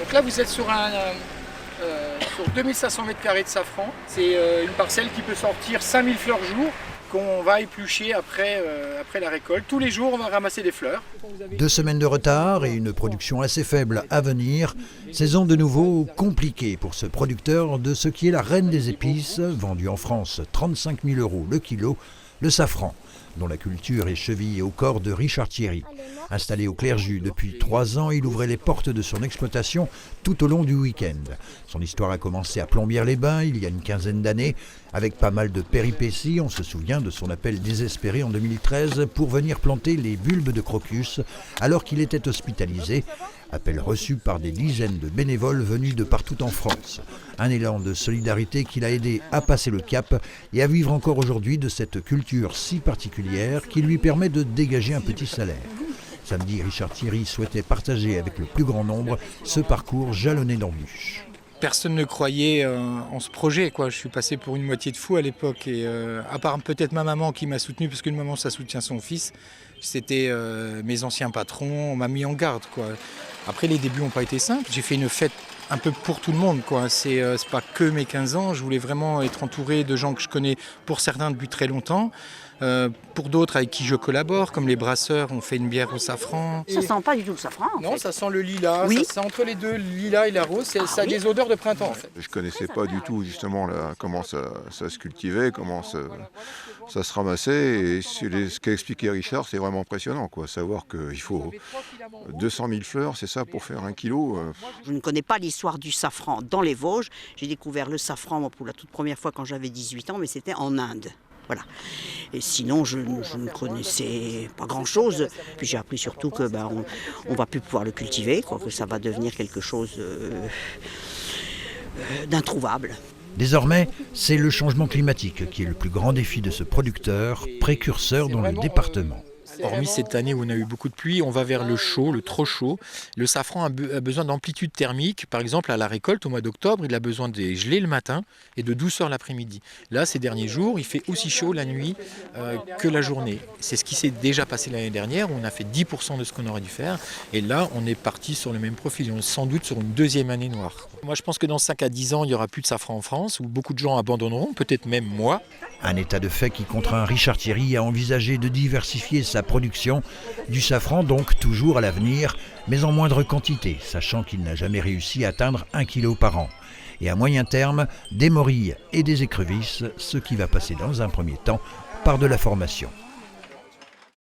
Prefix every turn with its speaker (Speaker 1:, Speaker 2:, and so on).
Speaker 1: Donc là, vous êtes sur 2500 m² de safran. C'est une parcelle qui peut sortir 5000 fleurs jour qu'on va éplucher après la récolte. Tous les jours, on va ramasser des fleurs.
Speaker 2: 2 semaines de retard et une production assez faible à venir. Saison de nouveau compliquée pour ce producteur de ce qui est la reine des épices, vendu en France 35 000 € le kilo, le safran, dont la culture est chevillée au corps de Richard Thierry. Installé au Clerjus depuis 3 ans, il ouvrait les portes de son exploitation tout au long du week-end. Son histoire a commencé à Plombières-les-Bains il y a une quinzaine d'années, avec pas mal de péripéties. On se souvient de son appel désespéré en 2013 pour venir planter les bulbes de crocus alors qu'il était hospitalisé. Appel reçu par des dizaines de bénévoles venus de partout en France. Un élan de solidarité qui l'a aidé à passer le cap et à vivre encore aujourd'hui de cette culture si particulière qui lui permet de dégager un petit salaire. Samedi, Richard Thierry souhaitait partager avec le plus grand nombre ce parcours jalonné d'embûches.
Speaker 1: Personne ne croyait en ce projet, quoi. Je suis passé pour une moitié de fou à l'époque. Et à part peut-être ma maman qui m'a soutenu, parce qu'une maman, ça soutient son fils, c'était mes anciens patrons, on m'a mis en garde, quoi. Après, les débuts n'ont pas été simples. J'ai fait une fête un peu pour tout le monde, quoi. C'est pas que mes 15 ans. Je voulais vraiment être entouré de gens que je connais, pour certains depuis très longtemps. Pour d'autres avec qui je collabore, comme les brasseurs, on fait une bière au safran.
Speaker 3: Ça sent pas du tout le safran.
Speaker 1: Non, ça sent le lilas.
Speaker 3: Oui.
Speaker 1: Ça, entre les deux, le lilas et la rose, ça a des odeurs de printemps, en fait.
Speaker 4: Je connaissais pas du tout justement comment ça se cultivait, comment ça se ramassait. Et ce qu'a expliqué Richard, c'est vraiment impressionnant, quoi. Savoir qu'il faut 200 000 fleurs, c'est ça, pour faire 1 kilo.
Speaker 3: Je ne connais pas l'histoire du safran dans les Vosges. J'ai découvert le safran moi, pour la toute première fois quand j'avais 18 ans, mais c'était en Inde. Voilà. Et sinon, je ne connaissais pas grand-chose. Puis j'ai appris surtout que on va plus pouvoir le cultiver, quoi, que ça va devenir quelque chose d'introuvable.
Speaker 2: Désormais, c'est le changement climatique qui est le plus grand défi de ce producteur, précurseur dans le département.
Speaker 1: Hormis cette année où on a eu beaucoup de pluie, on va vers le chaud, le trop chaud. Le safran a besoin d'amplitude thermique. Par exemple, à la récolte, au mois d'octobre, il a besoin de gelée le matin et de douceur l'après-midi. Là, ces derniers jours, il fait aussi chaud la nuit que la journée. C'est ce qui s'est déjà passé l'année dernière, où on a fait 10% de ce qu'on aurait dû faire. Et là, on est parti sur le même profil. On est sans doute sur une deuxième année noire. Moi, je pense que dans 5 à 10 ans, il n'y aura plus de safran en France, où beaucoup de gens abandonneront, peut-être même moi.
Speaker 2: Un état de fait qui contraint Richard Thierry à envisager de diversifier sa production, du safran donc toujours à l'avenir, mais en moindre quantité, sachant qu'il n'a jamais réussi à atteindre 1 kilo par an. Et à moyen terme, des morilles et des écrevisses, ce qui va passer dans un premier temps par de la formation.